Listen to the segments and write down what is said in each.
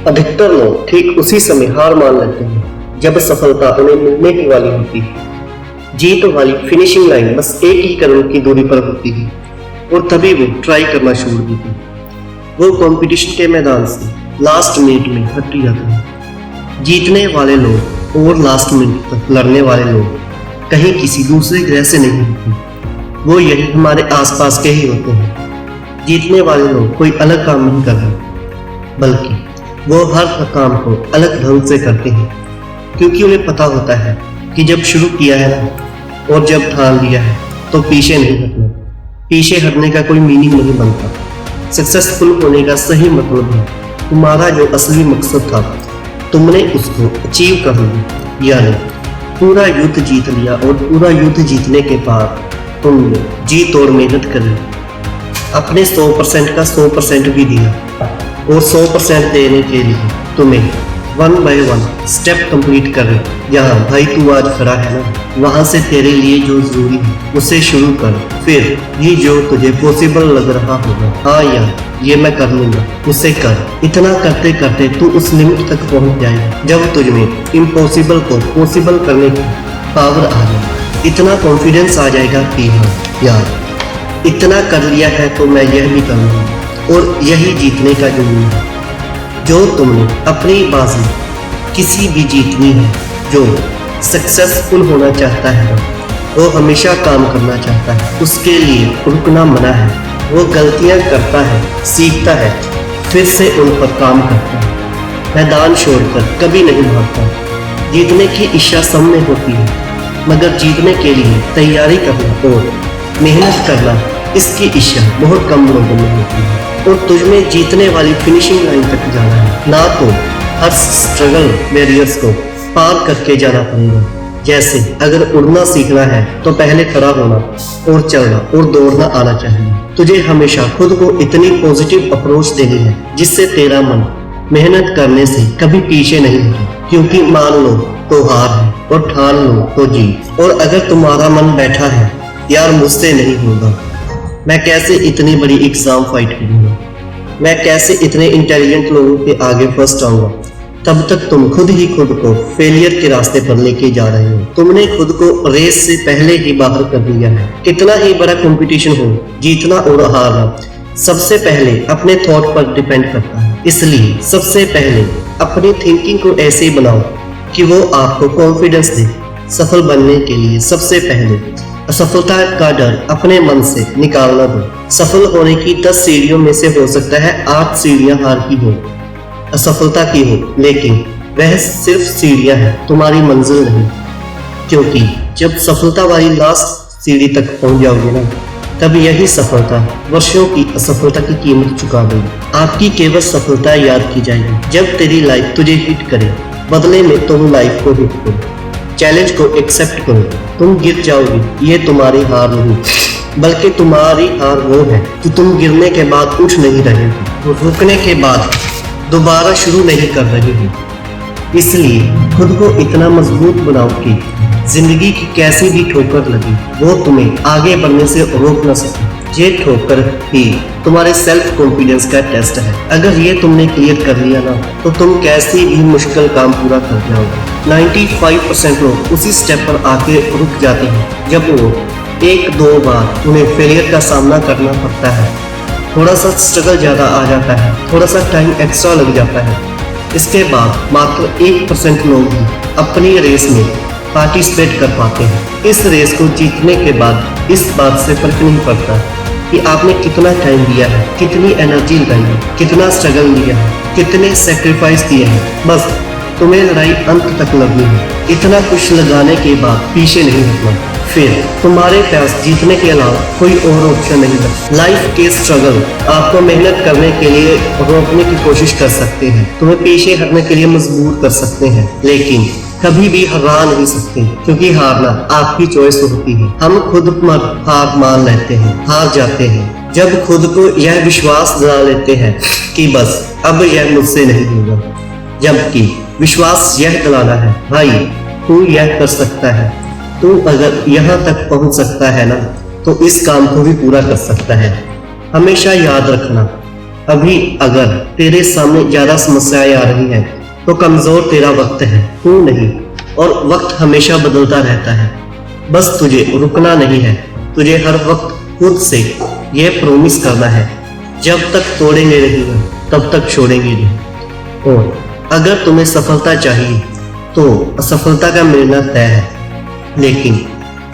अधिकतर लोग ठीक उसी समय हार मान लेते हैं जब सफलता उन्हें मिलने ही वाली होती है। जीत वाली फिनिशिंग लाइन बस एक ही कदम की दूरी पर होती है और तभी वो ट्राई करना छोड़ देते हैं। वो कंपटीशन के मैदान से लास्ट मिनट में हट जाते हैं। जीतने वाले लोग और लास्ट मिनट तक लड़ने वाले लोग कहीं किसी दूसरे ग्रह से नहीं होते, वो यही हमारे आसपास के ही होते हैं। जीतने वाले लोग कोई अलग काम नहीं कर रहे, बल्कि वो हर काम को अलग ढंग से करते हैं, क्योंकि उन्हें पता होता है कि जब शुरू किया है ना और जब ठान लिया है तो पीछे नहीं हटना। पीछे हटने का कोई मीनिंग नहीं बनता। सक्सेसफुल होने का सही मतलब है तुम्हारा जो असली मकसद था तुमने उसको अचीव कर लिया, यानी पूरा युद्ध जीत लिया। और पूरा युद्ध जीतने के बाद तुमने जी तोड़ मेहनत कर ली, अपने 100% का 100% भी दिया। और 100% देने के लिए तुम्हें 1 by 1 स्टेप कंप्लीट कर रहे। यहाँ भाई तू आज खड़ा है ना, वहां से तेरे लिए जो जरूरी है उसे शुरू कर। फिर ये जो तुझे पॉसिबल लग रहा होगा, हाँ यार ये मैं कर लूंगा, उसे कर। इतना करते करते तू उस लिमिट तक पहुंच जाएगा जब तुझमें इम्पॉसिबल को पॉसिबल करने की पावर आ जाए। इतना कॉन्फिडेंस आ जाएगा कि हाँ यार इतना कर लिया है तो मैं यह भी कर लूंगा। और यही जीतने का जुनून है। जो तुमने अपनी बाजी किसी भी जीतनी है, जो सक्सेसफुल होना चाहता है वो हमेशा काम करना चाहता है, उसके लिए रुकना मना है। वो गलतियां करता है, सीखता है, फिर से उन पर काम करता है, मैदान छोड़कर कभी नहीं भागता। जीतने की इच्छा सब में होती है, मगर जीतने के लिए तैयारी करना और मेहनत करना इसकी इच्छा बहुत कम लोगों में होती है। और तुझमें जीतने वाली फिनिशिंग लाइन तक जाना है, ना तो हर स्ट्रगल बैरियर्स को पार करके जाना पड़ेगा। जैसे अगर उड़ना सीखना है तो पहले खड़ा होना और चलना और दौड़ना आना चाहिए। तुझे हमेशा खुद को इतनी पॉजिटिव अप्रोच देनी है जिससे तेरा मन मेहनत करने से कभी पीछे नहीं हटे। क्योंकि मान लो तो हार है और ठान लो तो जीत। और अगर तुम्हारा मन बैठा है यार मुझसे नहीं होगा, मैं कैसे इतनी बड़ी एग्जाम फाइट करूंगा, मैं कैसे इतने इंटेलिजेंट लोगों के आगे फर्स्ट आऊंगा, तब तक तुम खुद ही खुद को फेलियर के रास्ते पर लेके जा रहे हो। तुमने खुद को रेस से पहले ही बाहर कर दिया है। कितना ही बड़ा कंपटीशन हो, जीतना और हारना सबसे पहले अपने थॉट पर डिपेंड करता है। इसलिए सबसे पहले अपनी थिंकिंग को ऐसे बनाओ कि वो आपको कॉन्फिडेंस दे। सफल बनने के लिए सबसे पहले असफलता का डर अपने मन से निकालना दो। सफल होने की 10 सीढ़ियों में से हो सकता है 8 सीढ़ियां हार की हो, असफलता की हो, लेकिन वह सिर्फ सीढ़ियां हैं, तुम्हारी मंजिल नहीं। क्योंकि जब सफलता वाली लास्ट सीढ़ी तक पहुंच जाओगे ना, तब यही सफलता वर्षों की असफलता की कीमत चुका देगी। आपकी केवल सफलता याद की जाएगी जब तेरी लाइफ तुझे हिट करे। बदले में तुम लाइफ को हिट करो, चैलेंज को एक्सेप्ट करो। तुम गिर जाओगे, ये तुम्हारी हार नहीं, बल्कि तुम्हारी हार वो है कि तुम गिरने के बाद उठ नहीं रहे हो, रुकने के बाद दोबारा शुरू नहीं कर रहे हो। इसलिए खुद को इतना मजबूत बनाओ कि जिंदगी की कैसी भी ठोकर लगी वो तुम्हें आगे बढ़ने से रोक न सके। ये ठोकर ही तुम्हारे सेल्फ कॉन्फिडेंस का टेस्ट है। अगर ये तुमने क्लियर कर लिया ना, तो तुम कैसी भी मुश्किल काम पूरा कर जाओगे। 95% लोग उसी स्टेप पर आके रुक जाते हैं जब वो 1-2 बार उन्हें फेलियर का सामना करना पड़ता है, थोड़ा सा स्ट्रगल ज़्यादा आ जाता है, थोड़ा सा टाइम एक्स्ट्रा लग जाता है। इसके बाद मात्र 1% लोग ही अपनी रेस में पार्टिसिपेट कर पाते हैं। इस रेस को जीतने के बाद इस बात से फर्क नहीं पड़ता कि आपने कितना टाइम दिया है, कितनी एनर्जी लगाई है, कितना स्ट्रगल लिया है, कितने सेक्रीफाइस किए हैं। बस तुम्हें लड़ाई अंत तक लड़नी है। इतना कुछ लगाने के बाद पीछे नहीं हटना। फिर तुम्हारे पास जीतने के अलावा कोई और ऑप्शन नहीं है। लाइफ के स्ट्रगल आपको मेहनत करने के लिए रोकने की कोशिश कर सकते हैं, तुम्हें पीछे हटने के लिए मजबूर कर सकते हैं, लेकिन कभी भी हरा नहीं सकते, क्योंकि हारना आपकी चॉइस होती है। हम खुद पर हार मान लेते हैं, हार जाते हैं जब खुद को यह विश्वास दिला लेते हैं कि बस अब यह मुझसे नहीं होगा। जबकि विश्वास यह दिलाना है, भाई तू यह कर सकता है, तू अगर यहाँ तक पहुँच सकता है ना, तो इस काम को भी पूरा कर सकता है। हमेशा याद रखना, अभी अगर तेरे सामने ज्यादा समस्याएं आ रही हैं तो कमजोर तेरा वक्त है, तू नहीं। और वक्त हमेशा बदलता रहता है, बस तुझे रुकना नहीं है। तुझे हर वक्त खुद से यह प्रॉमिस करना है, जब तक तोड़ेंगे नहीं तब तक छोड़ेंगे नहीं। और अगर तुम्हें सफलता चाहिए तो असफलता का मिलना तय है, लेकिन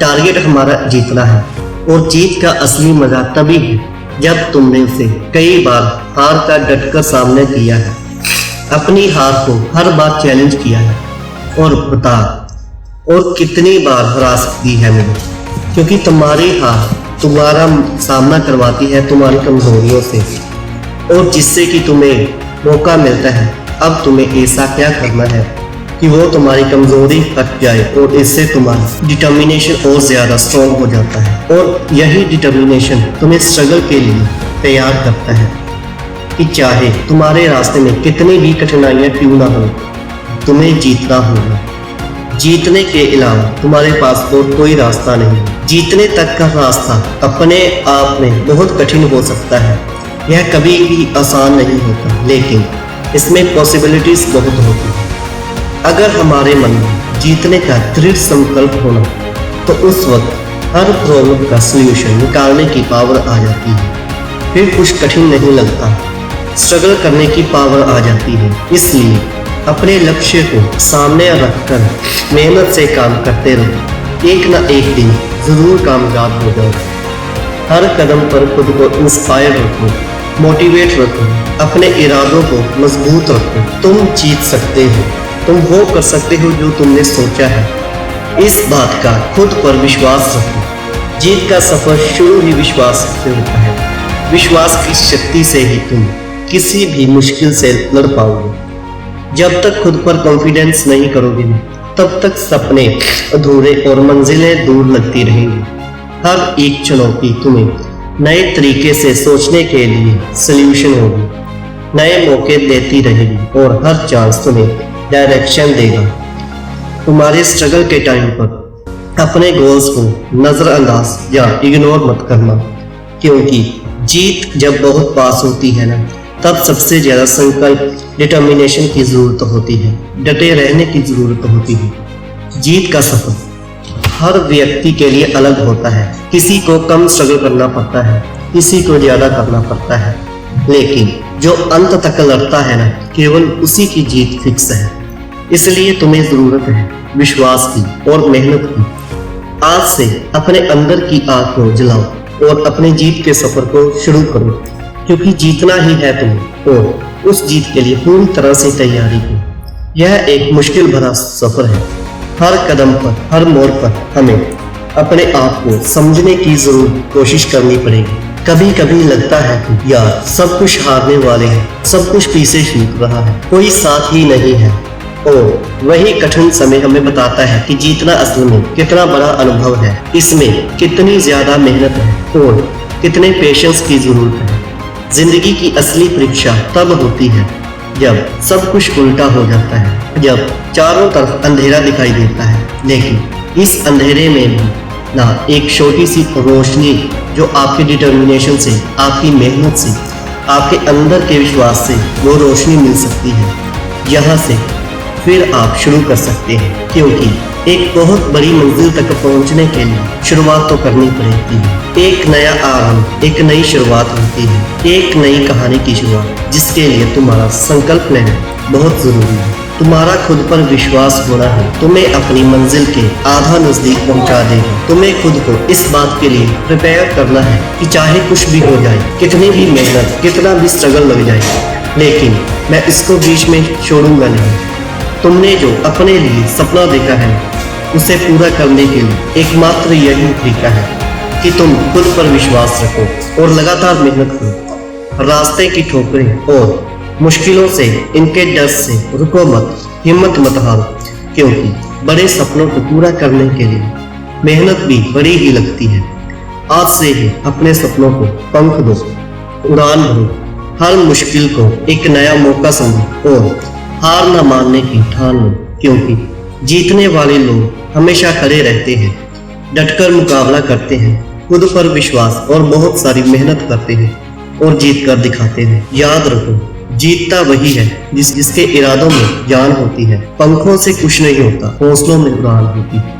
टारगेट हमारा जीतना है। और जीत का असली मजा तभी है जब तुमने उसे कई बार हार का डटकर सामना किया है, अपनी हार को हर बार चैलेंज किया है। और बता, और कितनी बार हरा सकती है मुझे, क्योंकि तुम्हारी हार तुम्हारा सामना करवाती है तुम्हारी कमजोरियों से, और जिससे कि तुम्हें मौका मिलता है। अब तुम्हें ऐसा क्या करना है कि वो तुम्हारी कमजोरी हट जाए, और इससे तुम्हारा डिटर्मिनेशन और ज्यादा स्ट्रॉन्ग हो जाता है। और यही डिटर्मिनेशन तुम्हें स्ट्रगल के लिए तैयार करता है कि चाहे तुम्हारे रास्ते में कितनी भी कठिनाइयां क्यों ना हो, तुम्हें जीतना होगा। जीतने के अलावा तुम्हारे पास और कोई रास्ता नहीं। जीतने तक का रास्ता अपने आप में बहुत कठिन हो सकता है, यह कभी भी आसान नहीं होता, लेकिन इसमें पॉसिबिलिटीज बहुत होती हैं। अगर हमारे मन में जीतने का दृढ़ संकल्प होना, तो उस वक्त हर प्रॉब्लम का सलूशन निकालने की पावर आ जाती है। फिर कुछ कठिन नहीं लगता, स्ट्रगल करने की पावर आ जाती है। इसलिए अपने लक्ष्य को सामने रखकर मेहनत से काम करते रहो, एक ना एक दिन जरूर कामयाब हो जाओ। हर कदम पर खुद को इंस्पायर रखो, मोटिवेट रखो, अपने इरादों को मजबूत रखो। तुम जीत सकते हो, तुम वो कर सकते हो जो तुमने सोचा है। इस बात का खुद पर विश्वास रखो। जीत का सफर शुरू ही विश्वास से होता है। विश्वास की शक्ति से ही तुम किसी भी मुश्किल से लड़ पाओगे। जब तक खुद पर कॉन्फिडेंस नहीं करोगे, तब तक सपने अधूरे और मंजिलें दूर लगती रहेंगी। हर एक चुनौती तुम्हें नए तरीके से सोचने के लिए सल्यूशन होगी, नए मौके देती रहेगी, और हर चांस तुम्हें डायरेक्शन देगा। तुम्हारे स्ट्रगल के टाइम पर अपने गोल्स को नजरअंदाज या इग्नोर मत करना, क्योंकि जीत जब बहुत पास होती है ना, तब सबसे ज्यादा संकल्प डिटर्मिनेशन की जरूरत होती है, डटे रहने की जरूरत होती है। जीत का सफर हर व्यक्ति के लिए अलग होता है, किसी को कम स्ट्रगल करना पड़ता है, किसी को ज्यादा करना पड़ता है, लेकिन जो अंत तक लड़ता है ना, केवल उसी की जीत फिक्स है। इसलिए तुम्हें जरूरत है विश्वास की और मेहनत की। आज से अपने अंदर की आग को जलाओ और अपने जीत के सफर को शुरू करो, क्योंकि जीतना ही है तुम्हें, और उस जीत के लिए पूरी तरह से तैयारी करो। यह एक मुश्किल भरा सफर है। हर कदम पर, हर मोड़ पर हमें अपने आप को समझने की जरूर कोशिश करनी पड़ेगी। कभी कभी लगता है कि यार सब कुछ हारने वाले हैं, सब कुछ पीछे छूट रहा है, कोई साथ ही नहीं है। और वही कठिन समय हमें बताता है कि जीतना असल में कितना बड़ा अनुभव है, इसमें कितनी ज्यादा मेहनत है और कितने पेशेंस की जरूरत है। जिंदगी की असली परीक्षा तब होती है जब सब कुछ उल्टा हो जाता है, जब चारों तरफ अंधेरा दिखाई देता है, लेकिन इस अंधेरे में भी ना एक छोटी सी रोशनी जो आपके डिटर्मिनेशन से, आपकी मेहनत से, आपके अंदर के विश्वास से वो रोशनी मिल सकती है। यहाँ से फिर आप शुरू कर सकते हैं, क्योंकि एक बहुत बड़ी मंजिल तक पहुंचने के लिए शुरुआत तो करनी पड़ेगी। एक नया आरंभ, एक नई शुरुआत होती है, एक नई कहानी की शुरुआत, जिसके लिए तुम्हारा संकल्प लेना बहुत जरूरी है। तुम्हारा खुद पर विश्वास होना है तुम्हें अपनी मंजिल के आधा नजदीक पहुंचा देगा। तुम्हें खुद को इस बात के लिए प्रिपेयर करना है कि चाहे कुछ भी हो जाए, कितनी भी मेहनत, कितना भी स्ट्रगल लग जाए, लेकिन मैं इसको बीच में छोड़ूंगा नहीं। तुमने जो अपने लिए सपना देखा है, उसे पूरा करने के लिए एकमात्र यही तरीका है कि तुम खुद पर विश्वास रखो और लगातार मेहनत करो। रास्ते की ठोकरें और मुश्किलों से, इनके डर से रुको मत, हिम्मत मत हारो, क्योंकि बड़े सपनों को पूरा करने के लिए मेहनत भी बड़ी ही लगती है। आज से ही अपने सपनों को पंख दो, उड़ान भरो, हर मुश्किल को एक नया मौका समझो और हार न मानने की ठान लो, क्योंकि जीतने वाले लोग हमेशा खड़े रहते हैं, डटकर मुकाबला करते हैं, खुद पर विश्वास और बहुत सारी मेहनत करते हैं, और जीत कर दिखाते हैं। याद रखो, जीतता वही है जिसके इरादों में जान होती है। पंखों से कुछ नहीं होता, हौसलों में उड़ान होती है।